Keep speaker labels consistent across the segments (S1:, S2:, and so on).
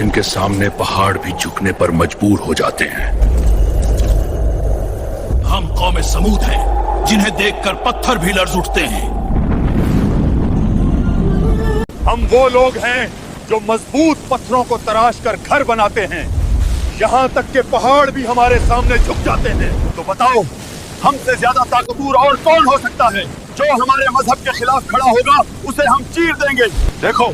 S1: جن کے سامنے پہاڑ بھی جھکنے پر مجبور ہو جاتے ہیں۔
S2: ہم قوم سمود ہیں جنہیں دیکھ کر پتھر بھی لرز اٹھتے ہیں۔
S3: ہم وہ لوگ ہیں جو مضبوط پتھروں کو تراش کر گھر بناتے ہیں، یہاں تک کہ پہاڑ بھی ہمارے سامنے جھک جاتے ہیں۔ تو بتاؤ ہم سے زیادہ طاقتور اور کون ہو سکتا ہے؟ جو ہمارے مذہب کے خلاف کھڑا ہوگا اسے ہم چیر دیں گے۔ دیکھو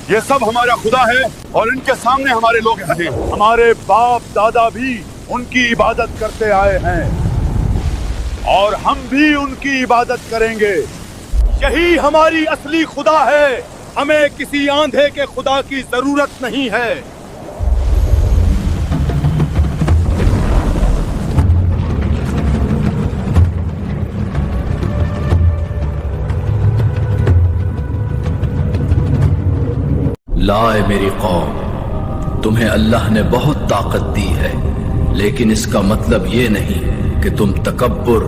S3: یہ سب ہمارا خدا ہے اور ان کے سامنے ہمارے لوگ ہیں۔ ہمارے باپ دادا بھی ان کی عبادت کرتے آئے ہیں اور ہم بھی ان کی عبادت کریں گے۔ یہی ہماری اصلی خدا ہے، ہمیں کسی آندھے کے خدا کی ضرورت نہیں ہے۔
S4: لا اے میری قوم، تمہیں اللہ نے بہت طاقت دی ہے، لیکن اس کا مطلب یہ نہیں کہ تم تکبر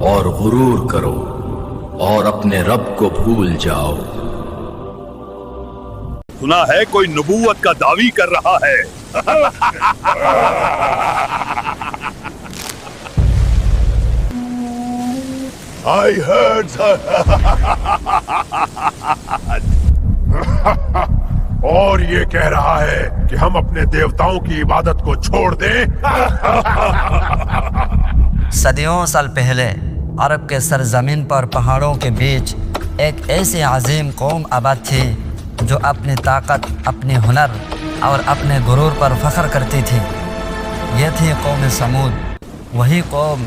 S4: اور غرور کرو اور اپنے رب کو بھول جاؤ۔
S3: سنا ہے کوئی نبوت کا دعوی کر رہا ہے۔ I heard اور یہ کہہ رہا ہے کہ ہم اپنے دیوتاؤں کی عبادت کو چھوڑ دیں۔
S5: صدیوں سال پہلے عرب کے سرزمین پر پہاڑوں کے بیچ ایک ایسی عظیم قوم آباد تھی جو اپنی طاقت، اپنی ہنر اور اپنے غرور پر فخر کرتی تھی۔ یہ تھی قوم سمود، وہی قوم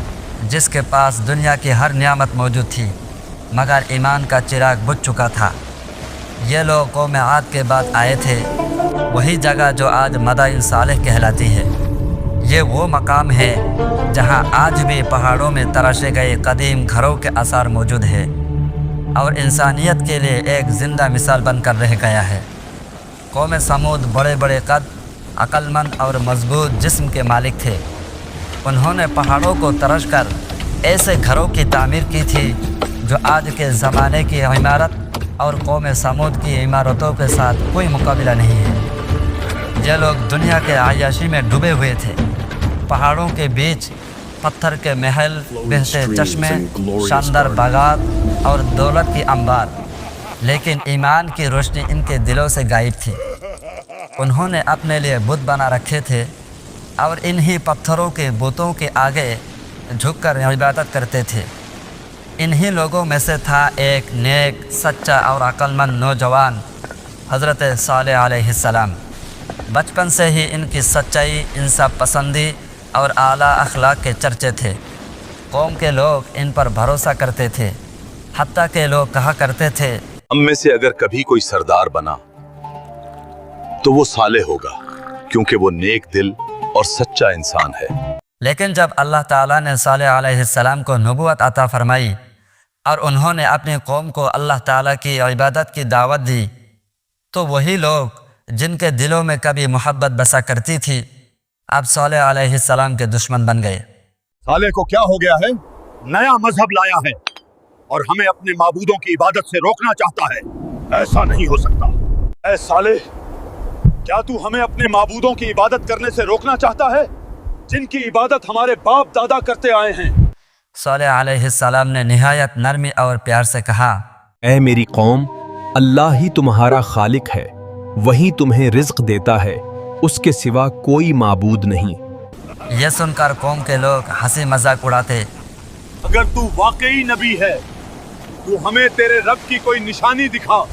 S5: جس کے پاس دنیا کی ہر نعمت موجود تھی مگر ایمان کا چراغ بجھ چکا تھا۔ یہ لوگ قوم عاد کے بعد آئے تھے، وہی جگہ جو آج مدائن صالح کہلاتی ہے۔ یہ وہ مقام ہے جہاں آج بھی پہاڑوں میں تراشے گئے قدیم گھروں کے آثار موجود ہیں اور انسانیت کے لیے ایک زندہ مثال بن کر رہ گیا ہے۔ قوم سمود بڑے بڑے قد، عقل مند اور مضبوط جسم کے مالک تھے۔ انہوں نے پہاڑوں کو ترش کر ایسے گھروں کی تعمیر کی تھی جو آج کے زمانے کی عمارت اور قوم سمود کی عمارتوں کے ساتھ کوئی مقابلہ نہیں ہے۔ یہ لوگ دنیا کے عیاشی میں ڈوبے ہوئے تھے، پہاڑوں کے بیچ پتھر کے محل، بہتے چشمے، شاندار باغات اور دولت کی انبار، لیکن ایمان کی روشنی ان کے دلوں سے غائب تھی۔ انہوں نے اپنے لیے بت بنا رکھے تھے اور انہی پتھروں کے بتوں کے آگے جھک کر عبادت کرتے تھے۔ انہی لوگوں میں سے تھا ایک نیک، سچا اور عقل مند نوجوان، حضرت صالح علیہ السلام۔ بچپن سے ہی ان کی سچائی، انصاف پسندی اور اعلیٰ اخلاق کے چرچے تھے۔ قوم کے لوگ ان پر بھروسہ کرتے تھے، حتیٰ کہ لوگ کہا کرتے تھے
S6: ہم میں سے اگر کبھی کوئی سردار بنا تو وہ صالح ہوگا، کیونکہ وہ نیک دل اور سچا انسان ہے۔
S5: لیکن جب اللہ تعالیٰ نے صالح علیہ السلام کو نبوت عطا فرمائی اور انہوں نے اپنی قوم کو اللہ تعالیٰ کی عبادت کی دعوت دی تو وہی لوگ جن کے دلوں میں کبھی محبت بسا کرتی تھی اب صالح علیہ السلام کے دشمن بن گئے۔
S3: صالح کو کیا ہو گیا ہے؟ نیا مذہب لایا ہے اور ہمیں اپنے معبودوں کی عبادت سے روکنا چاہتا ہے۔ ایسا نہیں ہو سکتا۔ اے صالح، کیا تو ہمیں اپنے معبودوں کی عبادت کرنے سے روکنا چاہتا ہے جن کی عبادت ہمارے باپ دادا کرتے آئے ہیں؟
S5: صالح علیہ السلام نے نہایت نرمی اور پیار سے کہا،
S7: اے میری قوم، اللہ ہی تمہارا خالق ہے، وہی تمہیں رزق دیتا ہے، اس کے سوا کوئی معبود نہیں۔
S5: یہ سن کر قوم کے لوگ ہنسی مذاق اڑاتے۔
S3: اگر تو واقعی نبی ہے تو ہمیں تیرے رب کی کوئی نشانی دکھا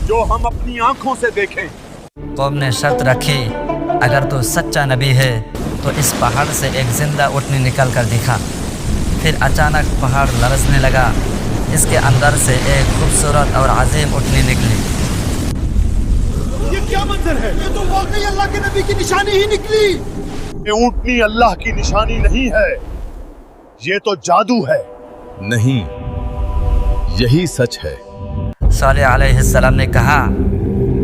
S3: جو ہم اپنی آنکھوں سے دیکھیں۔
S5: قوم نے شرط رکھی، اگر تو سچا نبی ہے تو اس پہاڑ سے ایک زندہ اٹھنی نکل کر دکھا۔ پھر اچانک پہاڑ لرزنے لگا، اس کے اندر سے ایک خوبصورت اور عظیم اٹھنی نکلی۔
S3: یہ کیا منظر ہے؟ یہ تو واقعی اللہ کے نبی کی نشانی ہی نکلی۔ یہ اونٹنی اللہ کی نشانی نہیں ہے، یہ تو جادو ہے۔
S6: نہیں، یہی سچ ہے۔
S5: صالح علیہ السلام نے کہا،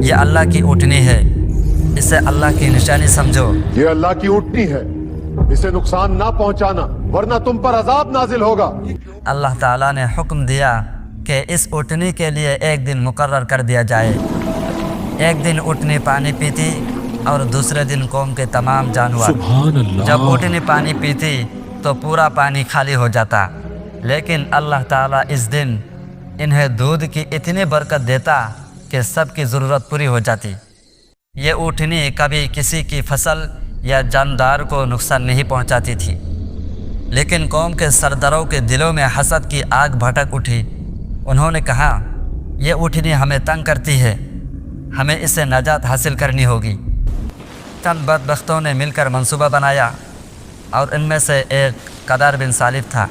S5: یہ اللہ کی اونٹنی ہے، اسے اللہ کی نشانی سمجھو۔
S8: یہ اللہ کی اونٹنی ہے، اسے نقصان نہ پہنچانا ورنہ تم پر عذاب نازل ہوگا۔
S5: اللہ تعالیٰ نے حکم دیا کہ اس اونٹنی کے لیے ایک دن مقرر کر دیا جائے۔ ایک دن اونٹنی پانی پیتی اور دوسرے دن قوم کے تمام جانور۔ جب اونٹنی پانی پیتی تو پورا پانی خالی ہو جاتا، لیکن اللہ تعالیٰ اس دن انہیں دودھ کی اتنی برکت دیتا کہ سب کی ضرورت پوری ہو جاتی۔ یہ اونٹنی کبھی کسی کی فصل یا جاندار کو نقصان نہیں پہنچاتی تھی، لیکن قوم کے سرداروں کے دلوں میں حسد کی آگ بھڑک اٹھی۔ انہوں نے کہا، یہ اونٹنی ہمیں تنگ کرتی ہے، ہمیں اس سے نجات حاصل کرنی ہوگی۔ چند بدبختوں نے مل کر منصوبہ بنایا اور ان میں سے ایک قدر بن سالف تھا۔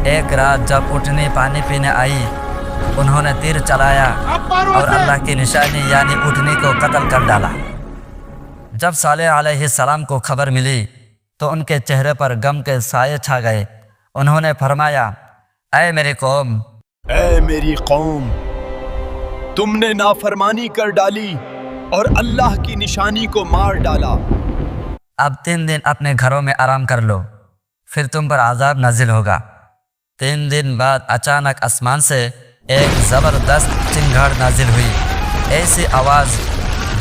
S5: ایک رات جب اونٹنی پانی پینے آئی، انہوں نے تیر چلایا اور اللہ کی نشانی یعنی اونٹنی کو قتل کر ڈالا۔ جب صالح علیہ السلام کو خبر ملی تو ان کے چہرے پر غم کے سائے چھا گئے۔ انہوں نے فرمایا، اے میری قوم،
S7: اے میری قوم، تم نے نافرمانی کر ڈالی اور اللہ کی نشانی کو مار ڈالا۔
S5: اب 3 دن اپنے گھروں میں آرام کر لو، پھر تم پر عذاب نازل ہوگا۔ 3 دن بعد اچانک آسمان سے ایک زبردست چنگھاڑ نازل ہوئی، ایسی آواز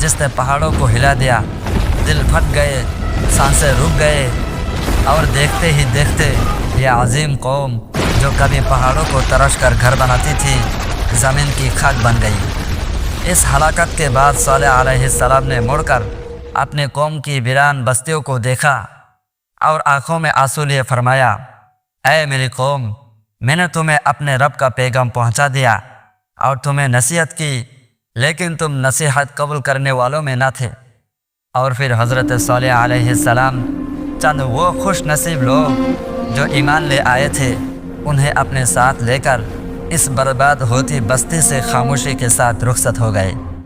S5: جس نے پہاڑوں کو ہلا دیا۔ دل پھٹ گئے، سانسیں رک گئے، اور دیکھتے ہی دیکھتے یہ عظیم قوم جو کبھی پہاڑوں کو ترش کر گھر بناتی تھی، زمین کی خاک بن گئی۔ اس ہلاکت کے بعد صالح علیہ السلام نے مڑ کر اپنے قوم کی ویران بستیوں کو دیکھا اور آنکھوں میں آنسو لیے فرمایا، اے میری قوم، میں نے تمہیں اپنے رب کا پیغام پہنچا دیا اور تمہیں نصیحت کی، لیکن تم نصیحت قبول کرنے والوں میں نہ تھے۔ اور پھر حضرت صالح علیہ السلام چند وہ خوش نصیب لوگ جو ایمان لے آئے تھے انہیں اپنے ساتھ لے کر اس برباد ہوتی بستی سے خاموشی کے ساتھ رخصت ہو گئے۔